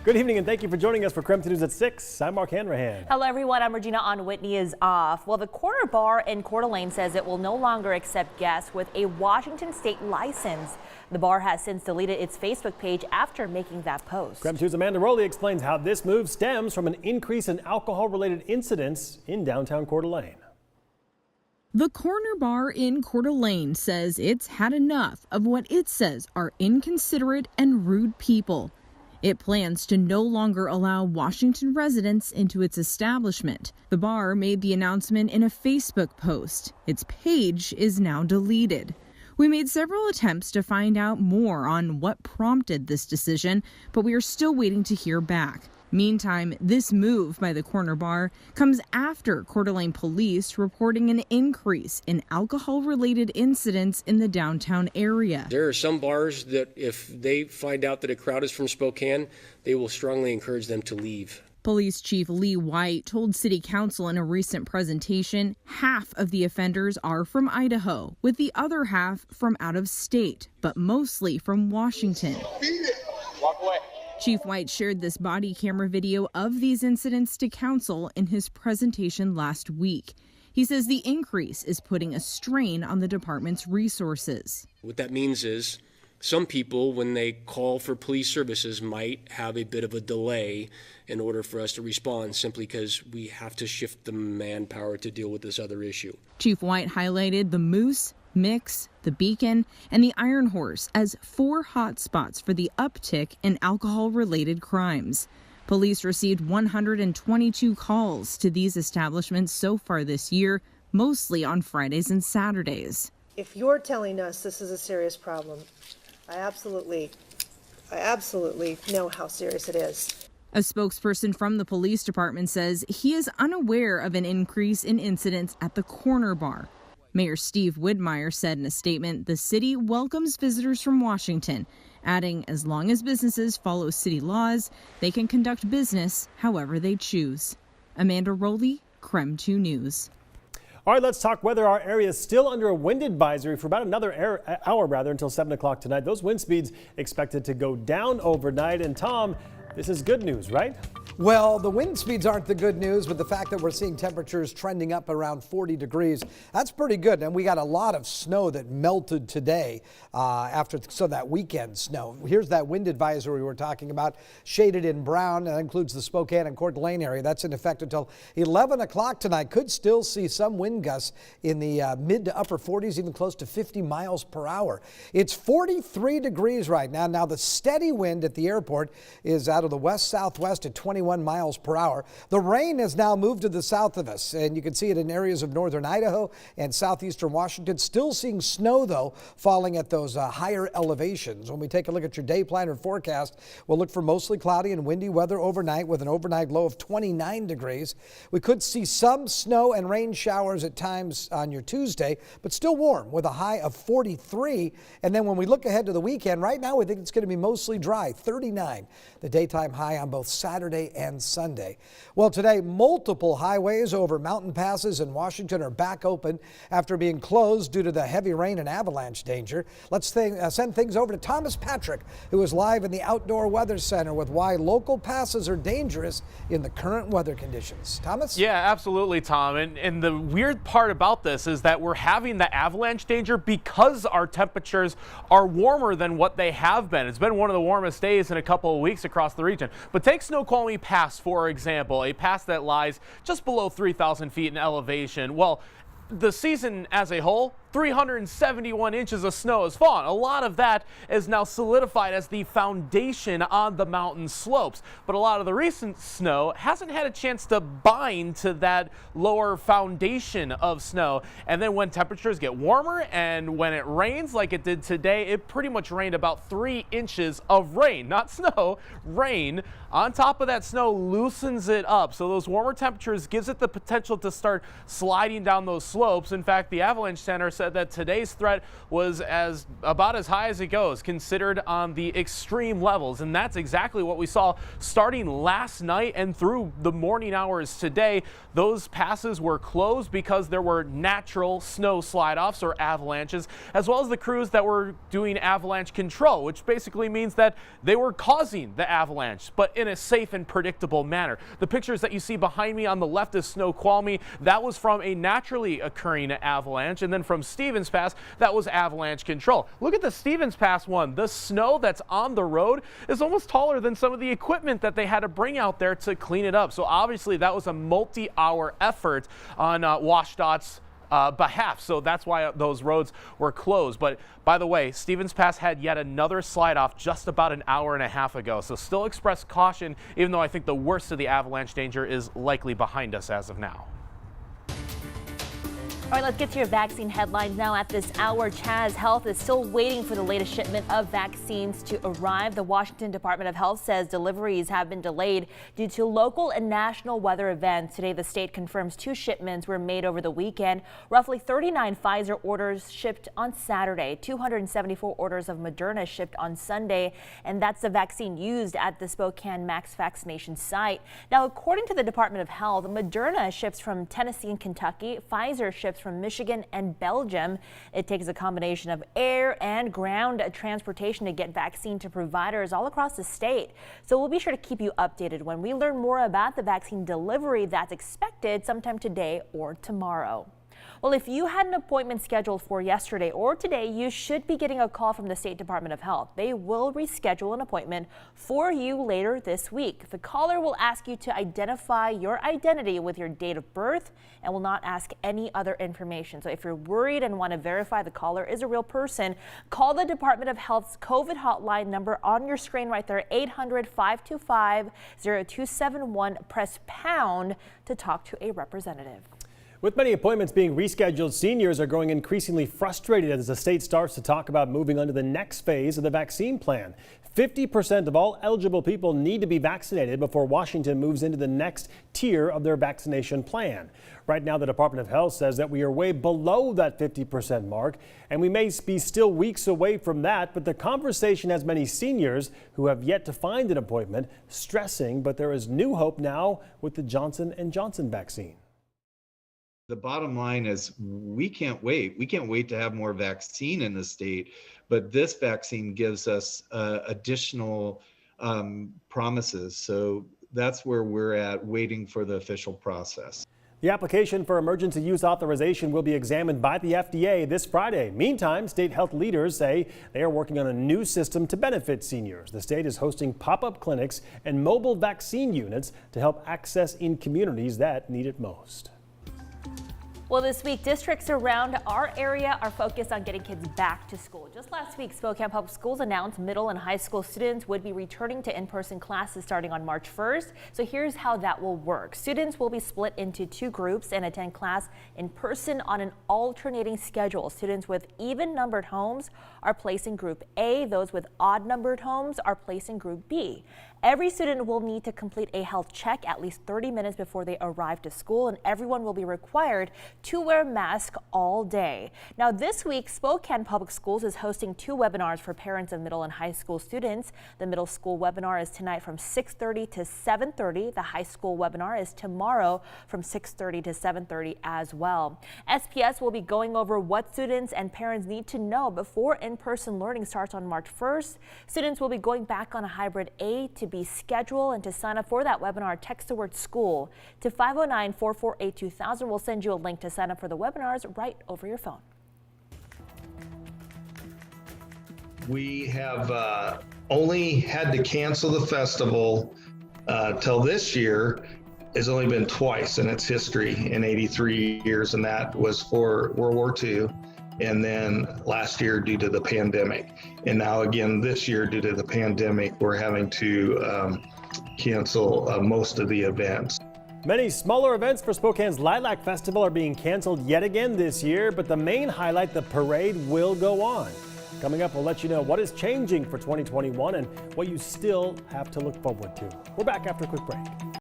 Good evening and thank you for joining us for KREM News at 6. I'm Mark Hanrahan. Hello everyone, I'm Regina on Whitney is off. Well, the Corner Bar in Coeur d'Alene says it will no longer accept guests with a Washington state license. The bar has since deleted its Facebook page after making that post. KREM 2's Amanda Rowley explains how this move stems from an increase in alcohol-related incidents in downtown Coeur d'Alene. The Corner Bar in Coeur d'Alene says it's had enough of what it says are inconsiderate and rude people. It plans to no longer allow Washington residents into its establishment. The bar made the announcement in a Facebook post. Its page is now deleted. We made several attempts to find out more on what prompted this decision, but we are still waiting to hear back. Meantime, this move by the Corner Bar comes after Coeur d'Alene police reporting an increase in alcohol-related incidents in the downtown area. There are some bars that if they find out that a crowd is from Spokane, they will strongly encourage them to leave. Police Chief Lee White told City Council in a recent presentation half of the offenders are from Idaho, with the other half from out of state, but mostly from Washington. Walk away. Chief White shared this body camera video of these incidents to council in his presentation last week. He says the increase is putting a strain on the department's resources. What that means is some people, when they call for police services, might have a bit of a delay in order for us to respond, simply because we have to shift the manpower to deal with this other issue. Chief White highlighted the Moose, Mix, the Beacon, and the Iron Horse as 4 hot spots for the uptick in alcohol-related crimes. Police received 122 calls to these establishments so far this year, mostly on Fridays and Saturdays. If you're telling us this is a serious problem, I absolutely know how serious it is. A spokesperson from the police department says he is unaware of an increase in incidents at the Corner Bar. Mayor Steve Widmeyer said in a statement the city welcomes visitors from Washington, adding as long as businesses follow city laws, they can conduct business however they choose. Amanda Rowley, KREM 2 News. All right, let's talk weather. Our area is still under a wind advisory for about another hour until 7 o'clock tonight. Those wind speeds expected to go down overnight. And Tom, this is good news, right? Well, the wind speeds aren't the good news, but the fact that we're seeing temperatures trending up around 40 degrees, that's pretty good. And we got a lot of snow that melted today after that weekend snow. Here's that wind advisory we're talking about, shaded in brown. That includes the Spokane and Coeur d'Alene area. That's in effect until 11 o'clock tonight. Could still see some wind gusts in the mid to upper 40s, even close to 50 miles per hour. It's 43 degrees right now. Now, the steady wind at the airport is out of the west-southwest at 21 miles per hour. The rain has now moved to the south of us, and you can see it in areas of northern Idaho and southeastern Washington. Still seeing snow, though, falling at those higher elevations. When we take a look at your day planner forecast, we'll look for mostly cloudy and windy weather overnight with an overnight low of 29 degrees. We could see some snow and rain showers at times on your Tuesday, but still warm with a high of 43. And then when we look ahead to the weekend, right now we think it's going to be mostly dry, 39. The daytime high on both Saturday and Sunday. Well, today, multiple highways over mountain passes in Washington are back open after being closed due to the heavy rain and avalanche danger. Let's send things over to Thomas Patrick, who is live in the Outdoor Weather Center with why local passes are dangerous in the current weather conditions. Thomas? Yeah, absolutely, Tom. And the weird part about this is that we're having the avalanche danger because our temperatures are warmer than what they have been. It's been one of the warmest days in a couple of weeks across the region. But take Snoqualmie Pass, for example, a pass that lies just below 3,000 feet in elevation. Well, the season as a whole, 371 inches of snow has fallen. A lot of that is now solidified as the foundation on the mountain slopes. But a lot of the recent snow hasn't had a chance to bind to that lower foundation of snow. And then when temperatures get warmer and when it rains like it did today, it pretty much rained about 3 inches of rain, not snow, rain. On top of that, snow loosens it up. So those warmer temperatures gives it the potential to start sliding down those slopes. In fact, the Avalanche Center said that today's threat was about as high as it goes, considered on the extreme levels. And that's exactly what we saw starting last night and through the morning hours today. Those passes were closed because there were natural snow slide-offs or avalanches, as well as the crews that were doing avalanche control, which basically means that they were causing the avalanche, but in a safe and predictable manner. The pictures that you see behind me on the left is Snoqualmie. That was from a naturally occurring avalanche. And then from Stevens Pass, that was avalanche control. Look at the Stevens Pass one. The snow that's on the road is almost taller than some of the equipment that they had to bring out there to clean it up. So obviously that was a multi-hour effort on WashDOT's behalf. So that's why those roads were closed. But by the way, Stevens Pass had yet another slide off just about an hour and a half ago. So still express caution, even though I think the worst of the avalanche danger is likely behind us as of now. All right, let's get to your vaccine headlines now. At this hour, Chaz Health is still waiting for the latest shipment of vaccines to arrive. The Washington Department of Health says deliveries have been delayed due to local and national weather events. Today, the state confirms 2 shipments were made over the weekend. Roughly 39 Pfizer orders shipped on Saturday. 274 orders of Moderna shipped on Sunday, and that's the vaccine used at the Spokane Max vaccination site. Now, according to the Department of Health, Moderna ships from Tennessee and Kentucky. Pfizer ships from Michigan and Belgium. It takes a combination of air and ground transportation to get vaccine to providers all across the state. So we'll be sure to keep you updated when we learn more about the vaccine delivery that's expected sometime today or tomorrow. Well, if you had an appointment scheduled for yesterday or today, you should be getting a call from the State Department of Health. They will reschedule an appointment for you later this week. The caller will ask you to identify your identity with your date of birth and will not ask any other information. So if you're worried and want to verify the caller is a real person, call the Department of Health's COVID hotline number on your screen right there, 800-525-0271. Press pound to talk to a representative. With many appointments being rescheduled, seniors are growing increasingly frustrated as the state starts to talk about moving on to the next phase of the vaccine plan. 50% of all eligible people need to be vaccinated before Washington moves into the next tier of their vaccination plan. Right now, the Department of Health says that we are way below that 50% mark, and we may be still weeks away from that. But the conversation has many seniors who have yet to find an appointment stressing, but there is new hope now with the Johnson & Johnson vaccine. The bottom line is we can't wait. We can't wait to have more vaccine in the state, but this vaccine gives us additional promises. So that's where we're at, waiting for the official process. The application for emergency use authorization will be examined by the FDA this Friday. Meantime, state health leaders say they are working on a new system to benefit seniors. The state is hosting pop-up clinics and mobile vaccine units to help access in communities that need it most. Well, this week, districts around our area are focused on getting kids back to school. Just last week, Spokane Public Schools announced middle and high school students would be returning to in-person classes starting on March 1st. So here's how that will work. Students will be split into 2 groups and attend class in person on an alternating schedule. Students with even-numbered homes are placed in Group A. Those with odd-numbered homes are placed in Group B. Every student will need to complete a health check at least 30 minutes before they arrive to school, and everyone will be required to wear a mask all day. Now, this week, Spokane Public Schools is hosting 2 webinars for parents of middle and high school students. The middle school webinar is tonight from 6:30 to 7:30. The high school webinar is tomorrow from 6:30 to 7:30 as well. SPS will be going over what students and parents need to know before in-person learning starts on March 1st. Students will be going back on a hybrid A to B schedule, and to sign up for that webinar, text the word school to 509-448-2000. We'll send you a link to sign up for the webinars right over your phone. We have only had to cancel the festival till this year. It's only been twice in its history in 83 years, and that was for World War II. And then last year due to the pandemic. And now again this year due to the pandemic, we're having to cancel most of the events. Many smaller events for Spokane's Lilac Festival are being canceled yet again this year, but the main highlight, the parade, will go on. Coming up, we'll let you know what is changing for 2021 and what you still have to look forward to. We're back after a quick break.